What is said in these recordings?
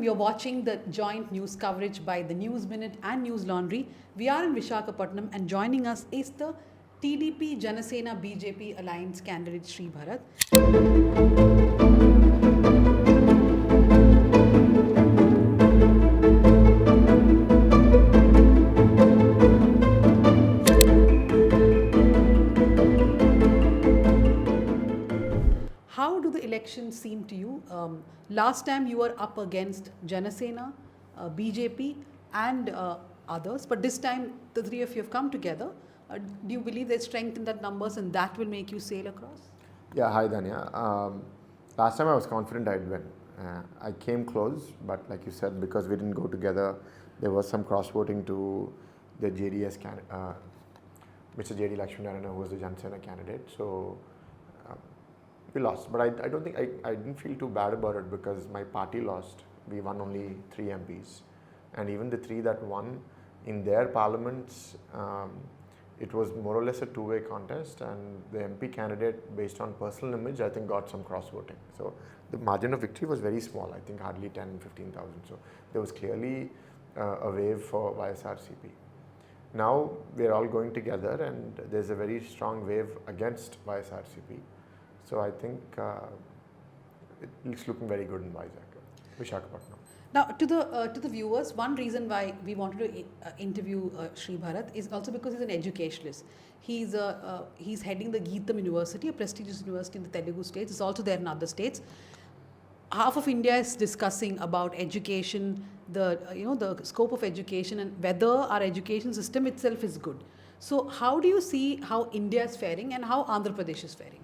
Vishakhapatnam. You're watching the joint news coverage by the News Minute and News Laundry. We are in Vishakhapatnam and joining us is the TDP Janasena BJP Alliance candidate Sribharat. How do the elections seem to you? Last time you were up against Janasena, BJP and others, but this time the three of you have come together. Do you believe there's strength in that numbers and that will make you sail across? Yeah, hi Dhanya. Last time I was confident I'd win. I came close, but like you said, because we didn't go together, there was some cross-voting to the JDS Mr. JD Lakshminarayana, who was the Janasena candidate. So we lost, but I don't think I didn't feel too bad about it because my party lost. We won only 3 MPs, and even the 3 that won in their parliaments, it was more or less a two-way contest, and the MP candidate, based on personal image, I think got some cross-voting. So the margin of victory was very small. I think hardly 10-15,000. So there was clearly a wave for YSRCP. Now we are all going together, and there's a very strong wave against YSRCP. So I think it's looking very good in Vishakhapatnam. Now, to the viewers, one reason why we wanted to interview Sribharat is also because he's an educationalist. He's heading the Gitam University, a prestigious university in the Telugu states. It's also there in other states. Half of India is discussing about education, the scope of education, and whether our education system itself is good. So, how do you see how India is faring and how Andhra Pradesh is faring?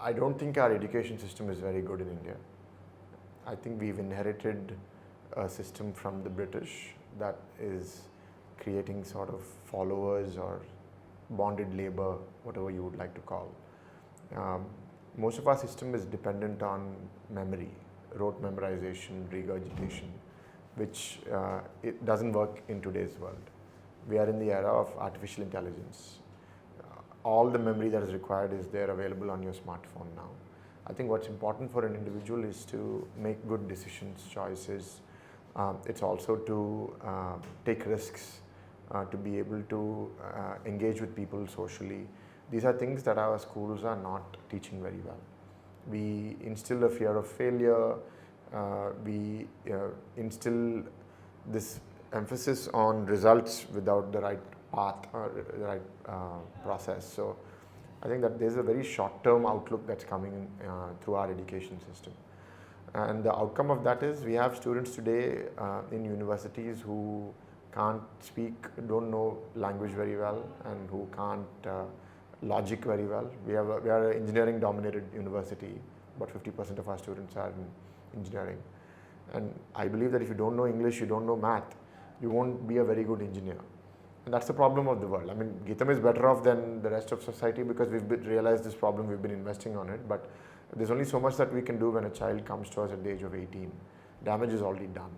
I don't think our education system is very good in India. I think we've inherited a system from the British that is creating sort of followers or bonded labor, whatever you would like to call. Most of our system is dependent on memory, rote memorization, regurgitation, which it doesn't work in today's world. We are in the era of artificial intelligence. All the memory that is required is there available on your smartphone now. I think what's important for an individual is to make good decisions, choices. It's also to take risks, to be able to engage with people socially. These are things that our schools are not teaching very well. We instill a fear of failure. We instill this emphasis on results without the right path or the right process. So I think that there's a very short-term outlook that's coming through our education system. And the outcome of that is we have students today in universities who can't speak, don't know language very well, and who can't logic very well. We are an engineering-dominated university. About 50% of our students are in engineering. And I believe that if you don't know English, you don't know math, you won't be a very good engineer. And that's the problem of the world. I mean, Gitam is better off than the rest of society because we've realized this problem, we've been investing on it. But there's only so much that we can do when a child comes to us at the age of 18. Damage is already done.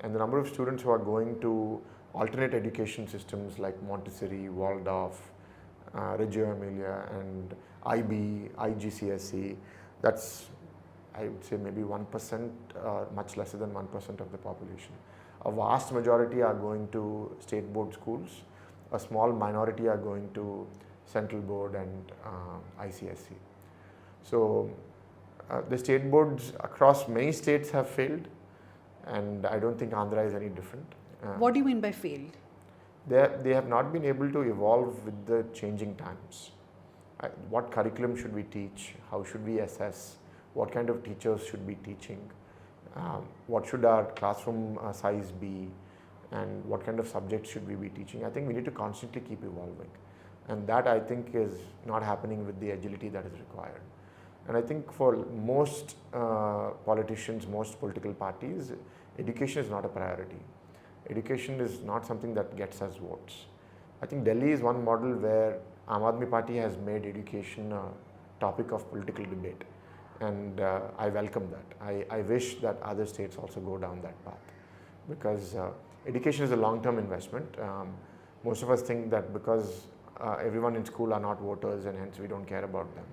And the number of students who are going to alternate education systems like Montessori, Waldorf, Reggio Emilia, and IB, IGCSE, that's, I would say, maybe 1%, much lesser than 1% of the population. A vast majority are going to state board schools. A small minority are going to central board and ICSE. So the state boards across many states have failed, and I don't think Andhra is any different. What do you mean by failed? They have not been able to evolve with the changing times. What curriculum should we teach? How should we assess? What kind of teachers should be teaching? What should our classroom size be, and what kind of subjects should we be teaching? I think we need to constantly keep evolving, and that I think is not happening with the agility that is required. And I think for most politicians, most political parties, education is not a priority. Education is not something that gets us votes. I think Delhi is one model where Aam Aadmi Party has made education a topic of political debate. And I welcome that. I wish that other states also go down that path, because education is a long-term investment. Most of us think that because everyone in school are not voters and hence we don't care about them.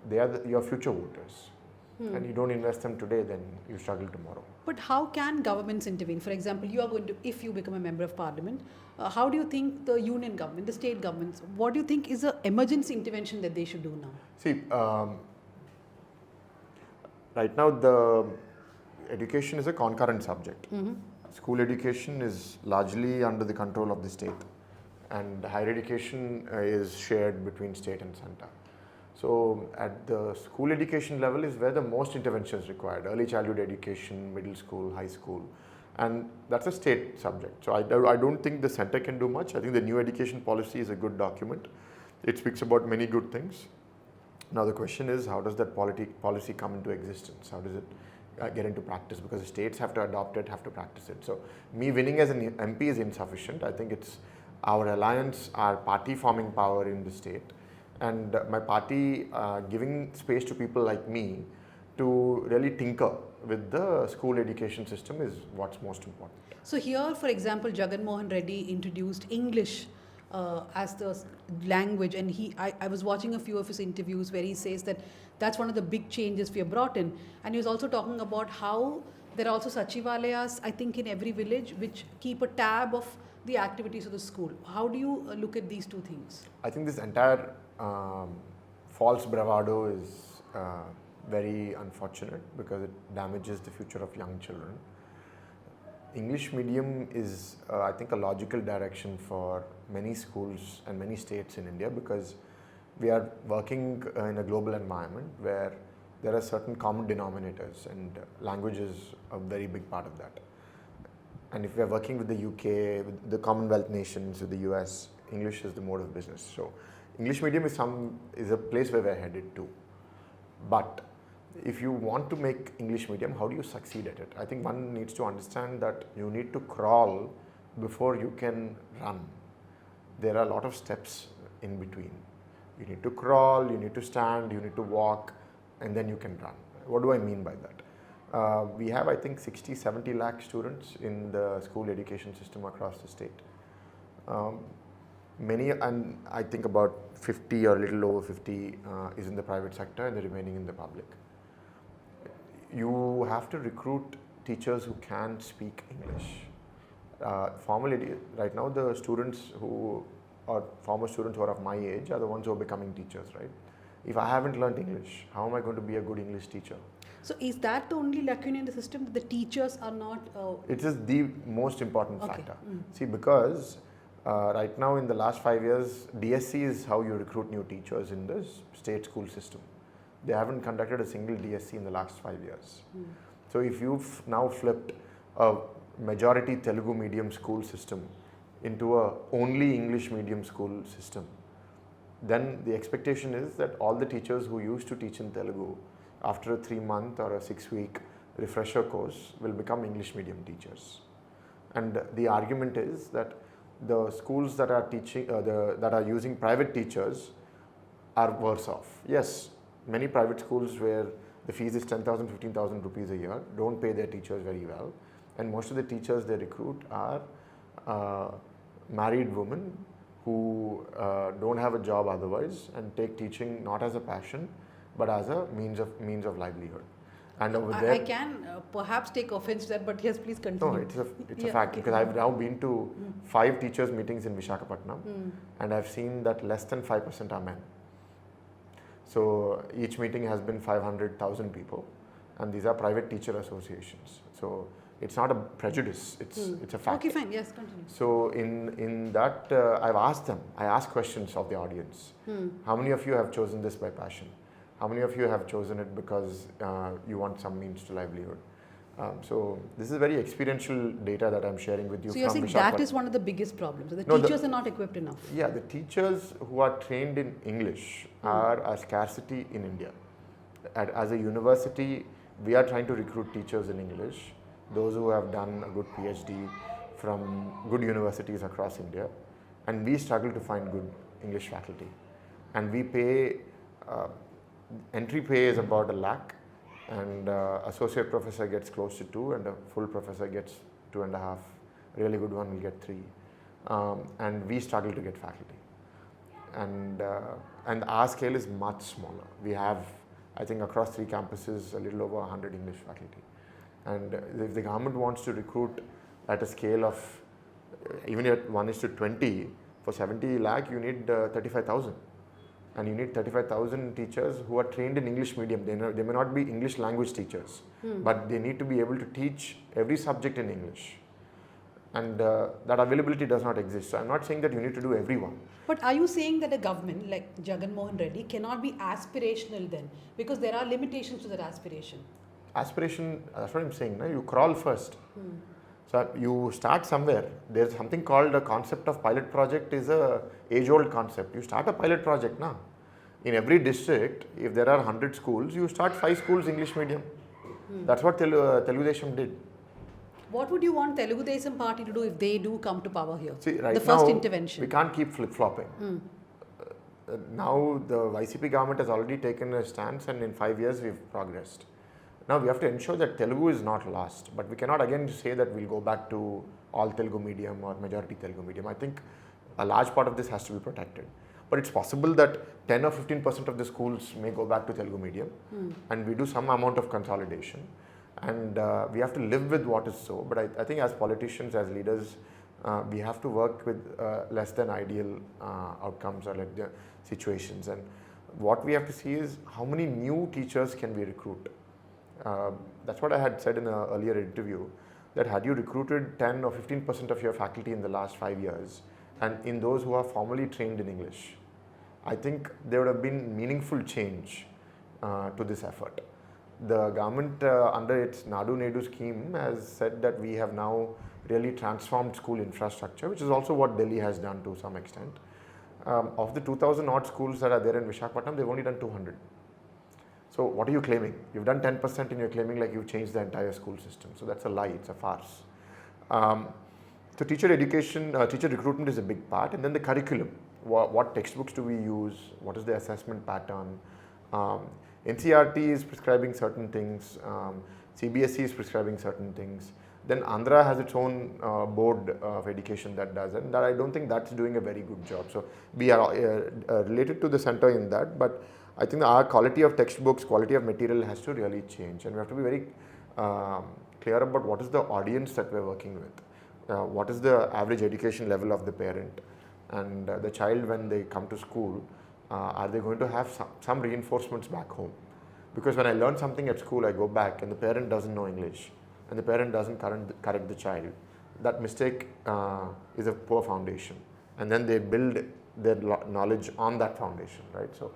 They are your future voters. And you don't invest them today, then you struggle tomorrow. But how can governments intervene? For example, you are going to, if you become a member of parliament, how do you think the union government, the state governments, what do you think is the emergency intervention that they should do now? See, right now the education is a concurrent subject. School education is largely under the control of the state, and higher education is shared between state and center. So at the school education level is where the most intervention is required. Early childhood education, middle school, high school, and that's a state subject. So I don't think the center can do much. I think the new education policy is a good document. It speaks about many good things. Now the question is, how does that policy come into existence? How does it get into practice? Because the states have to adopt it, have to practice it. So me winning as an MP is insufficient. I think it's our alliance, our party forming power in the state, and my party giving space to people like me to really tinker with the school education system is what's most important. So here, for example, Jagan Mohan Reddy introduced English as the language, and I was watching a few of his interviews where he says that that's one of the big changes we have brought in. And he was also talking about how there are also sachivalayas, I think, in every village, which keep a tab of the activities of the school. How do you look at these two things? I think this entire false bravado is very unfortunate because it damages the future of young children. English medium is, I think, a logical direction for many schools and many states in India, because we are working in a global environment where there are certain common denominators, and language is a very big part of that. And if we are working with the UK, with the Commonwealth nations, with the US, English is the mode of business. So English medium is a place where we're headed to. But if you want to make English medium, how do you succeed at it? I think one needs to understand that you need to crawl before you can run. There are a lot of steps in between. You need to crawl, you need to stand, you need to walk, and then you can run. What do I mean by that? We have, I think, 60-70 lakh students in the school education system across the state. Many, and I think about 50 or a little over 50 is in the private sector, and the remaining in the public. You have to recruit teachers who can speak English. Formally, right now the students who are former students who are of my age are the ones who are becoming teachers, right? If I haven't learned English, how am I going to be a good English teacher? So is that the only lacuna in the system, that the teachers are not... It is the most important factor. See, because right now in the last 5 years, DSC is how you recruit new teachers in the state school system. They haven't conducted a single DSC in the last 5 years. So if you've now flipped a majority Telugu medium school system into a only English medium school system, then the expectation is that all the teachers who used to teach in Telugu, after a 3-month or a 6-week refresher course, will become English medium teachers. And the argument is that the schools that are teaching, that are using private teachers are worse off. Yes, many private schools where the fees is 10,000, 15,000 rupees a year don't pay their teachers very well, and most of the teachers they recruit are married women who don't have a job otherwise and take teaching not as a passion but as a means of livelihood. And over there, I can perhaps take offense to that, but yes, please continue. no, it's a fact, because I've now been to 5 teachers meetings in Vishakhapatnam, and I've seen that less than 5% are men. So each meeting has been 500,000 people, and these are private teacher associations. So it's not a prejudice, it's a fact. Okay, fine, yes, continue. So in that, I've asked them, I ask questions of the audience. How many of you have chosen this by passion? How many of you have chosen it because you want some means to livelihood? So this is very experiential data that I'm sharing with you. So you're saying that is one of the biggest problems. The teachers are not equipped enough. Yeah, the teachers who are trained in English are a scarcity in India. As a university, we are trying to recruit teachers in English, those who have done a good PhD from good universities across India, and we struggle to find good English faculty. And we pay, entry pay is about 1 lakh, and associate professor gets close to 2, and a full professor gets 2.5. Really good one will get 3, and we struggle to get faculty. And our scale is much smaller. We have I think across 3 campuses, a little over 100 English faculty. And if the government wants to recruit at a scale of even at 1:20, for 70 lakh you need 35,000. And you need 35,000 teachers who are trained in English medium. They may not be English language teachers, but they need to be able to teach every subject in English. And that availability does not exist. So I'm not saying that you need to do everyone. But are you saying that a government like Jagan Mohan Reddy cannot be aspirational then? Because there are limitations to that aspiration. Aspiration, that's what I'm saying. No? You crawl first. So you start somewhere. There's something called a concept of pilot project is a age-old concept. You start a pilot project now. In every district, if there are 100 schools, you start 5 schools English medium. That's what Telugu Desam did. What would you want Telugu Desam party to do if they do come to power here? See, right the first now, intervention. We can't keep flip-flopping. Now the YCP government has already taken a stance, and in 5 years we've progressed. Now we have to ensure that Telugu is not lost, but we cannot again say that we'll go back to all Telugu medium or majority Telugu medium. I think a large part of this has to be protected. But it's possible that 10 or 15% of the schools may go back to Telugu medium, and we do some amount of consolidation. And we have to live with what is so. But I think as politicians, as leaders, we have to work with less than ideal outcomes or like the situations. And what we have to see is how many new teachers can we recruit. That's what I had said in an earlier interview, that had you recruited 10 or 15% of your faculty in the last 5 years, and in those who are formally trained in English, I think there would have been meaningful change to this effort. The government under its Nadu Nedu scheme has said that we have now really transformed school infrastructure, which is also what Delhi has done to some extent. Of the 2,000 odd schools that are there in Vishakhapatnam, they've only done 200. So what are you claiming? You've done 10% and you're claiming like you've changed the entire school system. So that's a lie, it's a farce. So teacher education, teacher recruitment is a big part, and then the curriculum. What textbooks do we use? What is the assessment pattern? NCRT is prescribing certain things, CBSE is prescribing certain things. Then Andhra has its own board of education that does it, and that I don't think that's doing a very good job. So we are related to the center in that, but I think our quality of textbooks, quality of material has to really change, and we have to be very clear about what is the audience that we're working with. What is the average education level of the parent and the child when they come to school. Are they going to have some reinforcements back home? Because when I learn something at school, I go back and the parent doesn't know English and the parent doesn't correct the child. That mistake is a poor foundation, and then they build their knowledge on that foundation, right? So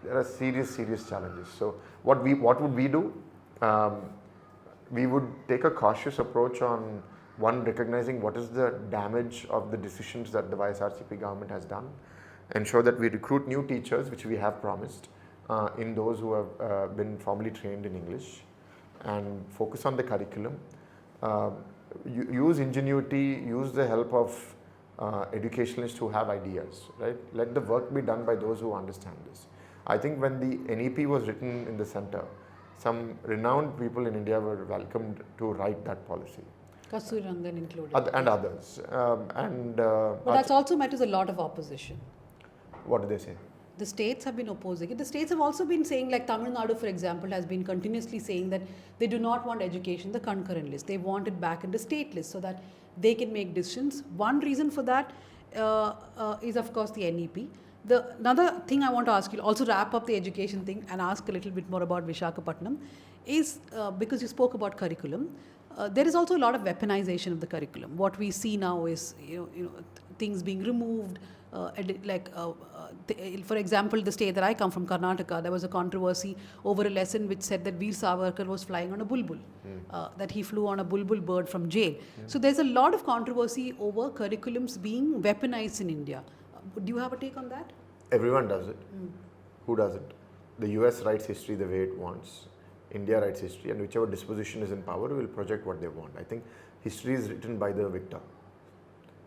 there are serious challenges. So what would we do? We would take a cautious approach on one, recognizing what is the damage of the decisions that the YSRCP government has done. Ensure that we recruit new teachers, which we have promised, in those who have been formally trained in English, and focus on the curriculum. Use ingenuity, use the help of educationalists who have ideas, right? Let the work be done by those who understand this. I think when the NEP was written in the center, some renowned people in India were welcomed to write that policy. Kasturi Rangan included. And others. But that's also met with a lot of opposition. What do they say? The states have been opposing it. The states have also been saying, like Tamil Nadu, for example, has been continuously saying that they do not want education in the concurrent list. They want it back in the state list so that they can make decisions. One reason for that is, of course, the NEP. Another thing I want to ask you, also wrap up the education thing and ask a little bit more about Vishakhapatnam, is because you spoke about curriculum, there is also a lot of weaponization of the curriculum. What we see now is things being removed. For example, the state that I come from, Karnataka, there was a controversy over a lesson which said that Veer Savarkar was flying on a bulbul, that he flew on a bulbul bird from jail. So there's a lot of controversy over curriculums being weaponized in India. Do you have a take on that? Everyone does it. Who doesn't? The US writes history the way it wants. India writes history, and whichever disposition is in power will project what they want. I think history is written by the victor.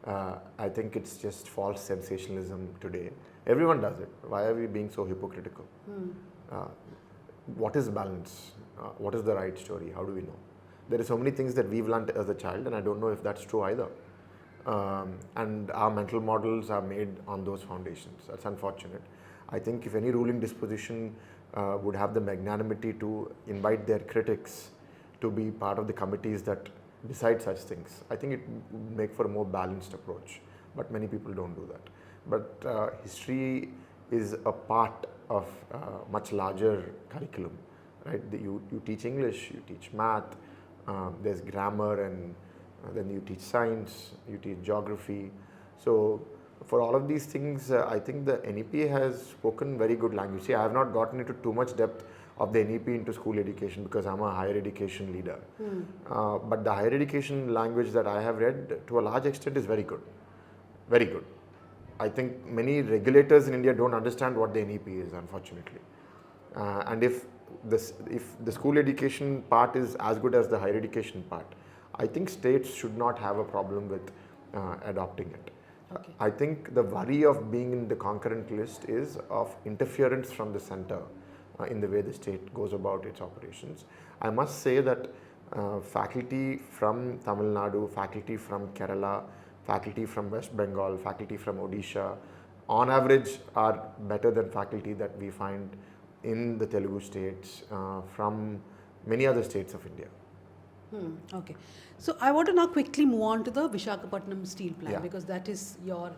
I think it's just false sensationalism today. Everyone does it. Why are we being so hypocritical? What is balance? What is the right story? How do we know? There are so many things that we've learned as a child, and I don't know if that's true either. and our mental models are made on those foundations. That's unfortunate. I think if any ruling disposition would have the magnanimity to invite their critics to be part of the committees that decide such things, I think it would make for a more balanced approach. But many people don't do that. But history is a part of much larger curriculum, right? You teach English, you teach math, there's grammar, and then you teach science, you teach geography. So for all of these things, I think the NEP has spoken very good language. See, I have not gotten into too much depth of the NEP into school education because I'm a higher education leader. But the higher education language that I have read to a large extent is very good. Very good. I think many regulators in India don't understand what the NEP is, unfortunately. And if the school education part is as good as the higher education part, I think states should not have a problem with adopting it. Okay. I think the worry of being in the concurrent list is of interference from the center in the way the state goes about its operations. I must say that faculty from Tamil Nadu, faculty from Kerala, faculty from West Bengal, faculty from Odisha, on average are better than faculty that we find in the Telugu states from many other states of India. Okay. So I want to now quickly move on to the Vishakhapatnam steel plant Yeah. because that is your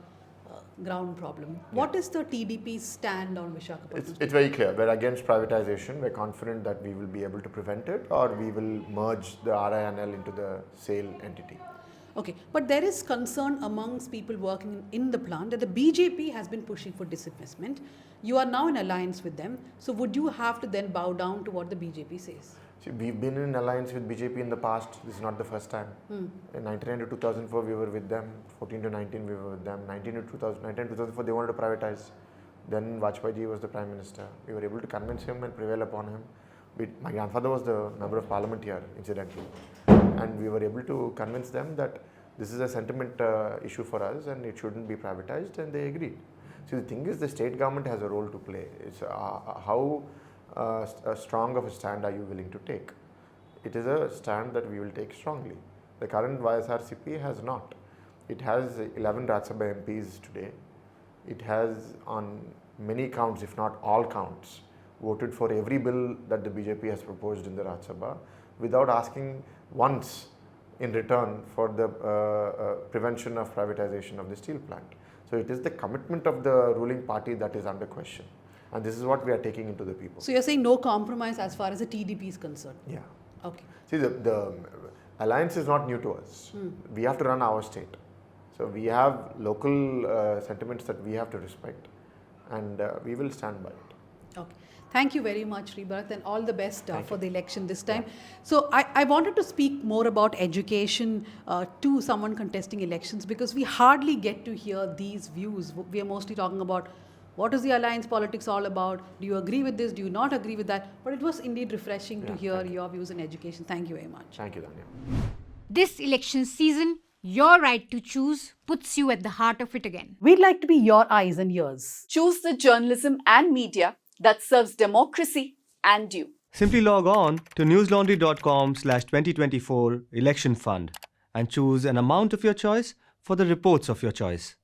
ground problem. What is the TDP's stand on Vishakhapatnam? It's very clear. We're against privatization. We're confident that we will be able to prevent it, or we will merge the RINL into the SAIL entity. Okay, but there is concern amongst people working in the plant that the BJP has been pushing for disinvestment. You are now in alliance with them. So would you have to then bow down to what the BJP says? See, we've been in alliance with BJP in the past. This is not the first time. In 1999 to 2004, we were with them. 14 to 19, we were with them. 19 to 2004, they wanted to privatize. Then Vajpayee was the Prime Minister. We were able to convince him and prevail upon him. My grandfather was the Member of Parliament here, incidentally. And we were able to convince them that this is a sentiment issue for us and it shouldn't be privatized, and they agreed. See, the thing is, the state government has a role to play. It's how strong of a stand are you willing to take? It is a stand that we will take strongly. The current YSRCP has not. It has 11 Rajya Sabha MPs today. It has, on many counts, if not all counts, voted for every bill that the BJP has proposed in the Rajya Sabha without asking once in return for the prevention of privatization of the steel plant. So it is the commitment of the ruling party that is under question. And this is what we are taking into the people. So you're saying no compromise as far as the TDP is concerned? Yeah. Okay. See, the alliance is not new to us. We have to run our state. So we have local sentiments that we have to respect, and we will stand by it. Okay. Thank you very much, Sribharat, and all the best for the election this time. Yeah. So I wanted to speak more about education to someone contesting elections because we hardly get to hear these views. We are mostly talking about what is the alliance politics all about? Do you agree with this? Do you not agree with that? But it was indeed refreshing to hear your views on education. Thank you very much. Thank you, Dhanya. This election season, your right to choose puts you at the heart of it again. We'd like to be your eyes and ears. Choose the journalism and media that serves democracy and you. Simply log on to newslaundry.com/2024 election fund and choose an amount of your choice for the reports of your choice.